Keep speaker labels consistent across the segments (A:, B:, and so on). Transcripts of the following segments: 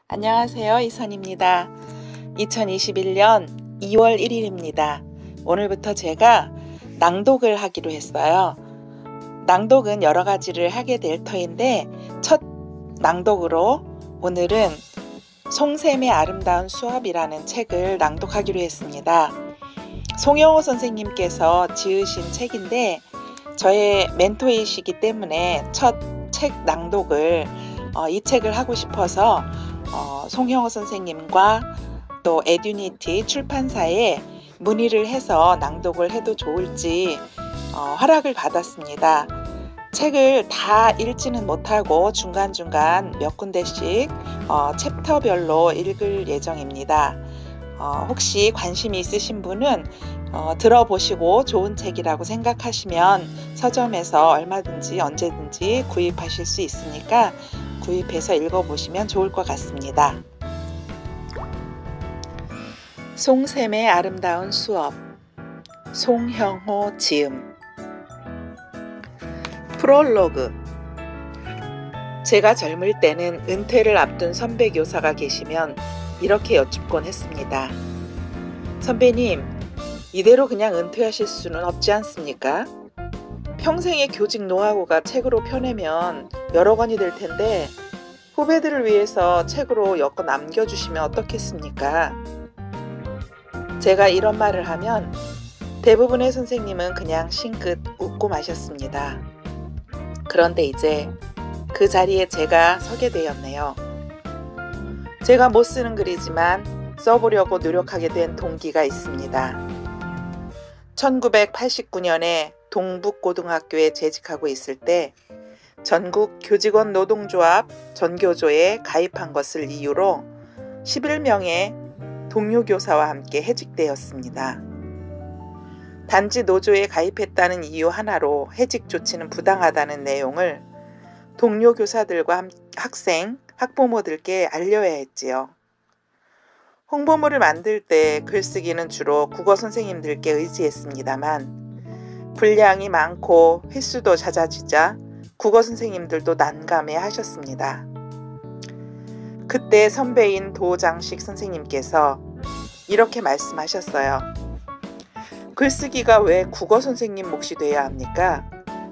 A: 안녕하세요. 이선입니다. 2021년 2월 1일입니다. 오늘부터 제가 낭독을 하기로 했어요. 낭독은 여러 가지를 하게 될 터인데 첫 낭독으로 오늘은 송샘의 아름다운 수업이라는 책을 낭독하기로 했습니다. 송영호 선생님께서 지으신 책인데 저의 멘토이시기 때문에 첫 책 낭독을 이 책을 하고 싶어서 송영호 선생님과 또 에듀니티 출판사에 문의를 해서 낭독을 해도 좋을지 허락을 받았습니다. 책을 다 읽지는 못하고 중간중간 몇 군데씩 챕터별로 읽을 예정입니다. 혹시 관심이 있으신 분은 들어보시고 좋은 책이라고 생각하시면 서점에서 얼마든지 언제든지 구입하실 수 있으니까 구입해서 읽어보시면 좋을 것 같습니다. 송샘의 아름다운 수업, 송형호 지음. 프롤로그. 제가 젊을 때는 은퇴를 앞둔 선배 교사가 계시면 이렇게 여쭙곤 했습니다. 선배님, 이대로 그냥 은퇴하실 수는 없지 않습니까? 평생의 교직 노하우가 책으로 펴내면 여러 권이 될 텐데 후배들을 위해서 책으로 엮어 남겨주시면 어떻겠습니까? 제가 이런 말을 하면 대부분의 선생님은 그냥 싱긋 웃고 마셨습니다. 그런데 이제 그 자리에 제가 서게 되었네요. 제가 못 쓰는 글이지만 써보려고 노력하게 된 동기가 있습니다. 1989년에 동북고등학교에 재직하고 있을 때 전국 교직원 노동조합 전교조에 가입한 것을 이유로 11명의 동료 교사와 함께 해직되었습니다. 단지 노조에 가입했다는 이유 하나로 해직 조치는 부당하다는 내용을 동료 교사들과 학생, 학부모들께 알려야 했지요. 홍보물을 만들 때 글쓰기는 주로 국어 선생님들께 의지했습니다만 분량이 많고 횟수도 잦아지자 국어 선생님들도 난감해 하셨습니다. 그때 선배인 도장식 선생님께서 이렇게 말씀하셨어요. 글쓰기가 왜 국어 선생님 몫이 돼야 합니까?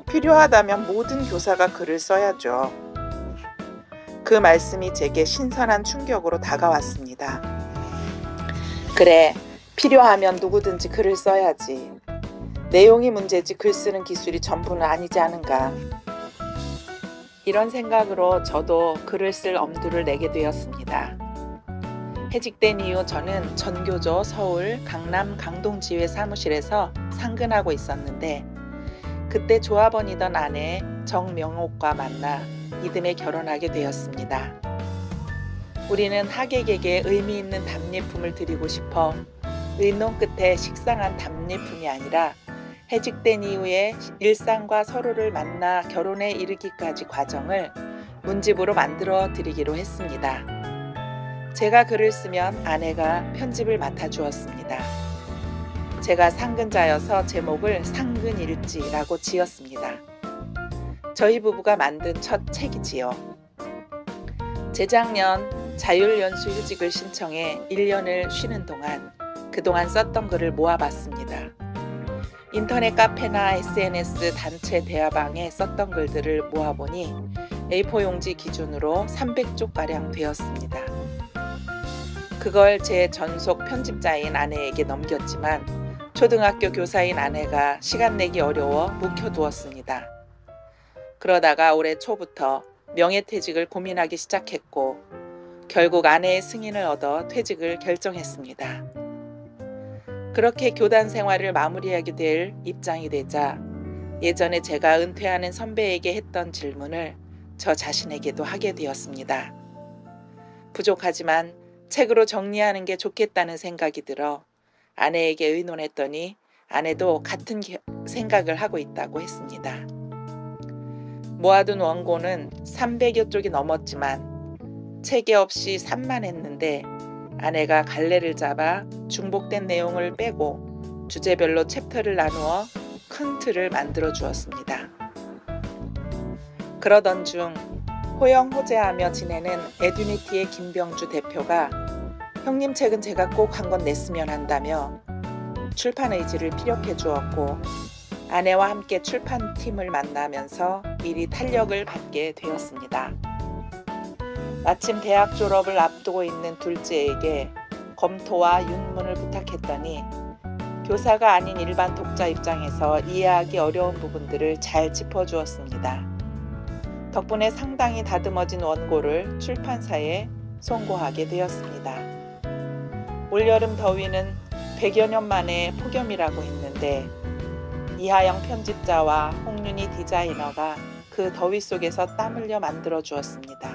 A: 필요하다면 모든 교사가 글을 써야죠. 그 말씀이 제게 신선한 충격으로 다가왔습니다. 그래, 필요하면 누구든지 글을 써야지. 내용이 문제지 글 쓰는 기술이 전부는 아니지 않은가. 이런 생각으로 저도 글을 쓸 엄두를 내게 되었습니다. 해직된 이후 저는 전교조 서울 강남 강동지회 사무실에서 상근하고 있었는데 그때 조합원이던 아내 정명옥과 만나 이듬해 결혼하게 되었습니다. 우리는 하객에게 의미 있는 답례품을 드리고 싶어 의논 끝에 식상한 답례품이 아니라 해직된 이후에 일상과 서로를 만나 결혼에 이르기까지 과정을 문집으로 만들어 드리기로 했습니다. 제가 글을 쓰면 아내가 편집을 맡아주었습니다. 제가 상근자여서 제목을 상근일지라고 지었습니다. 저희 부부가 만든 첫 책이지요. 재작년 자율연수 휴직을 신청해 1년을 쉬는 동안 그동안 썼던 글을 모아봤습니다. 인터넷 카페나 SNS 단체 대화방에 썼던 글들을 모아보니 A4 용지 기준으로 300쪽가량 되었습니다. 그걸 제 전속 편집자인 아내에게 넘겼지만 초등학교 교사인 아내가 시간 내기 어려워 묵혀두었습니다. 그러다가 올해 초부터 명예퇴직을 고민하기 시작했고 결국 아내의 승인을 얻어 퇴직을 결정했습니다. 그렇게 교단 생활을 마무리하게 될 입장이 되자 예전에 제가 은퇴하는 선배에게 했던 질문을 저 자신에게도 하게 되었습니다. 부족하지만 책으로 정리하는 게 좋겠다는 생각이 들어 아내에게 의논했더니 아내도 같은 생각을 하고 있다고 했습니다. 모아둔 원고는 300여 쪽이 넘었지만 체계 없이 산만했는데 아내가 갈래를 잡아 중복된 내용을 빼고 주제별로 챕터를 나누어 큰 틀을 만들어 주었습니다. 그러던 중 호영호재하며 지내는 에듀니티의 김병주 대표가 형님 책은 제가 꼭 한 권 냈으면 한다며 출판 의지를 피력해 주었고 아내와 함께 출판팀을 만나면서 미리 탄력을 받게 되었습니다. 마침 대학 졸업을 앞두고 있는 둘째에게 검토와 윤문을 부탁했더니 교사가 아닌 일반 독자 입장에서 이해하기 어려운 부분들을 잘 짚어주었습니다. 덕분에 상당히 다듬어진 원고를 출판사에 송고하게 되었습니다. 올여름 더위는 100여 년 만에 폭염이라고 했는데 이하영 편집자와 홍윤희 디자이너가 그 더위 속에서 땀 흘려 만들어 주었습니다.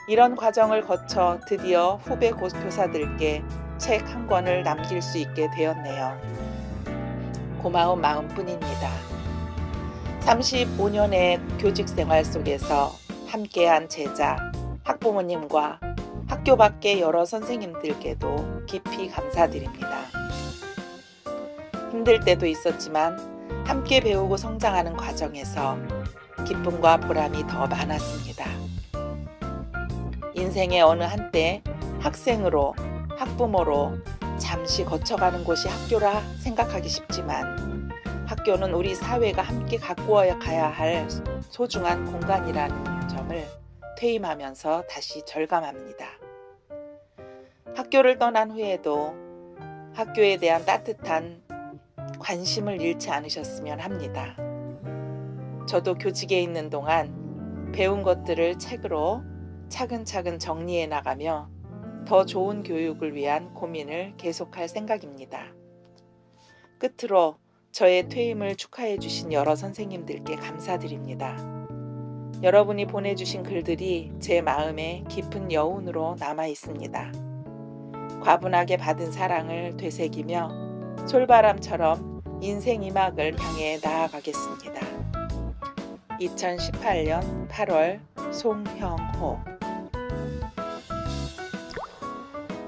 A: 이런 과정을 거쳐 드디어 후배 교사들께 책 한 권을 남길 수 있게 되었네요. 고마운 마음뿐입니다. 35년의 교직 생활 속에서 함께한 제자, 학부모님과 학교 밖의 여러 선생님들께도 깊이 감사드립니다. 힘들 때도 있었지만 함께 배우고 성장하는 과정에서 기쁨과 보람이 더 많았습니다. 인생의 어느 한때 학생으로, 학부모로 잠시 거쳐가는 곳이 학교라 생각하기 쉽지만 학교는 우리 사회가 함께 가꾸어 가야 할 소중한 공간이라는 점을 퇴임하면서 다시 절감합니다. 학교를 떠난 후에도 학교에 대한 따뜻한 관심을 잃지 않으셨으면 합니다. 저도 교직에 있는 동안 배운 것들을 책으로 차근차근 정리해 나가며 더 좋은 교육을 위한 고민을 계속할 생각입니다. 끝으로 저의 퇴임을 축하해 주신 여러 선생님들께 감사드립니다. 여러분이 보내주신 글들이 제 마음에 깊은 여운으로 남아 있습니다. 과분하게 받은 사랑을 되새기며 솔바람처럼 인생 이막을 향해 나아가겠습니다. 2018년 8월 송형호.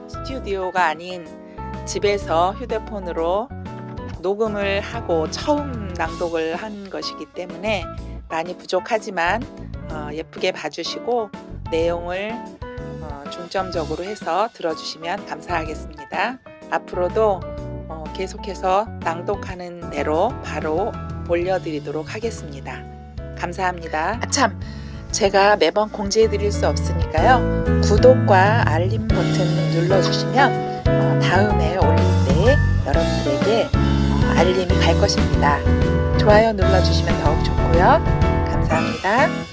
A: 스튜디오가 아닌 집에서 휴대폰으로 녹음을 하고 처음 낭독을 한 것이기 때문에 많이 부족하지만 예쁘게 봐주시고 내용을 중점적으로 해서 들어주시면 감사하겠습니다. 앞으로도 계속해서 낭독하는 대로 바로 올려드리도록 하겠습니다. 감사합니다. 참! 제가 매번 공지해 드릴 수 없으니까요. 구독과 알림 버튼 눌러주시면 다음에 올릴 때 여러분들에게 알림이 갈 것입니다. 좋아요 눌러주시면 더욱 좋고요. 감사합니다.